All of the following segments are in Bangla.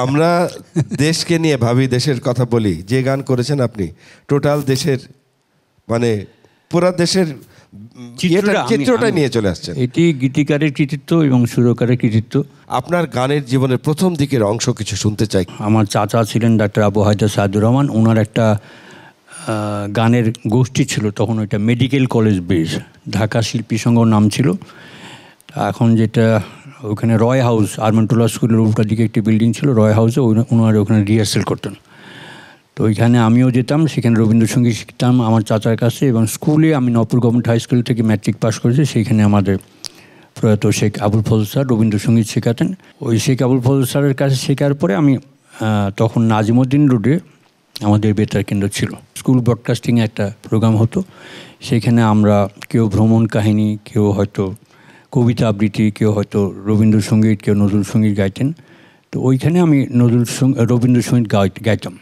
আমরা দেশকে নিয়ে ভাবি, দেশের কথা বলি। যে গান করেছেন আপনি, টোটাল দেশের মানে পুরা দেশের চিত্রটা নিয়ে চলে আসছেন। এটি গীতিকারের কৃতিত্ব এবং সুরকারের কৃতিত্ব। আপনার গানের জীবনের প্রথম দিকের অংশ কিছু শুনতে চাই। আমার চাচা ছিলেন ডাক্তার আবু হায়দার সাইদুর রহমান। ওনার একটা গানের গোষ্ঠী ছিল তখন, ওইটা মেডিকেল কলেজ বেস, ঢাকা শিল্পী সংঘ নাম ছিল। এখন যেটা ওখানে রয় হাউস, আরমান্টোলা স্কুলের উল্টা দিকে একটি বিল্ডিং ছিল, রয় হাউসে ওনারা ওখানে রিহার্সেল করতেন। তো ওইখানে আমিও যেতাম, সেখানে রবীন্দ্রসঙ্গীত শিখতাম আমার চাচার কাছে। এবং স্কুলে আমি নবপুর গভর্নমেন্ট হাই স্কুল থেকে ম্যাট্রিক পাস করেছি, সেইখানে আমাদের প্রয়াত শেখ আবুল ফজল স্যার রবীন্দ্রসঙ্গীত শেখাতেন। ওই শেখ আবুল ফজল স্যারের কাছে শেখার পরে আমি তখন নাজিমউদ্দিন রোডে আমাদের বেতার কেন্দ্র ছিল, স্কুল ব্রডকাস্টিংয়ে একটা প্রোগ্রাম হতো। সেখানে আমরা কেউ ভ্রমণ কাহিনী, কেউ হয়তো কবিতা আবৃত্তি, কেউ হয়তো রবীন্দ্রসঙ্গীত, কেউ নজরুল সঙ্গীত গাইতেন। তো ওইখানে আমি রবীন্দ্রসঙ্গীত গাইতাম।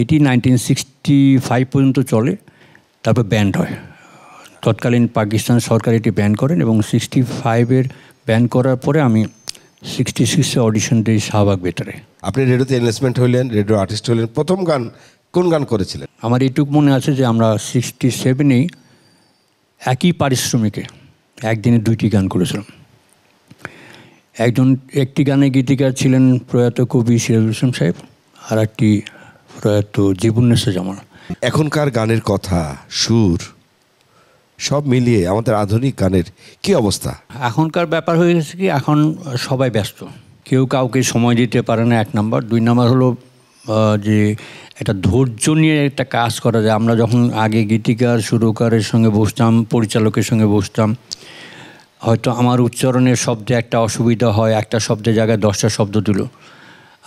এটি 1965 পর্যন্ত চলে, তারপর ব্যান্ড হয়। তৎকালীন পাকিস্তান সরকার এটি ব্যান করেন এবং 65-এর ব্যান করার পরে আমি 66-এ অডিশন দিই শাহবাগ বেতারে। আপনি রেডিওতে এনলিস্টমেন্ট হইলেন, রেডিও আর্টিস্ট হলেন। প্রথম গান কোন গান করেছিলেন? আমার এইটুকু মনে আছে যে আমরা 67-এই একই পারিশ্রমিকে একদিনে 2টি গান করেছিলাম। একটি গানে গীতিকার ছিলেন প্রয়াত কবি সিরাজুল ইসলাম সাহেব, আর একটি প্রয়াত জীবন্নেসা জামান। এখনকার গানের কথা, সুর সব মিলিয়ে আমাদের আধুনিক গানের কি অবস্থা? এখনকার ব্যাপার হয়ে গেছে কি, এখন সবাই ব্যস্ত, কেউ কাউকে সময় দিতে পারে না, 1 নাম্বার। 2 নাম্বার হলো যে একটা ধৈর্য নিয়ে একটা কাজ করা যায়। আমরা যখন আগে গীতিকার সুরকারের সঙ্গে বসতাম, পরিচালকের সঙ্গে বসতাম, হয়তো আমার উচ্চারণের শব্দে একটা অসুবিধা হয়, একটা শব্দের জায়গায় 10টা শব্দ দিল।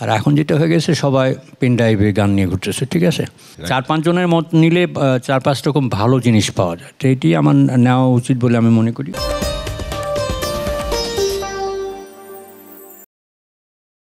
আর এখন যেটা হয়ে গেছে, সবাই পেন ড্রাইভে গান নিয়ে ঘুরতেছে, ঠিক আছে। 4-5 জনের মত নিলে 4-5 রকম ভালো জিনিস পাওয়া যায়। তো এটি আমার নেওয়া উচিত বলে আমি মনে করি।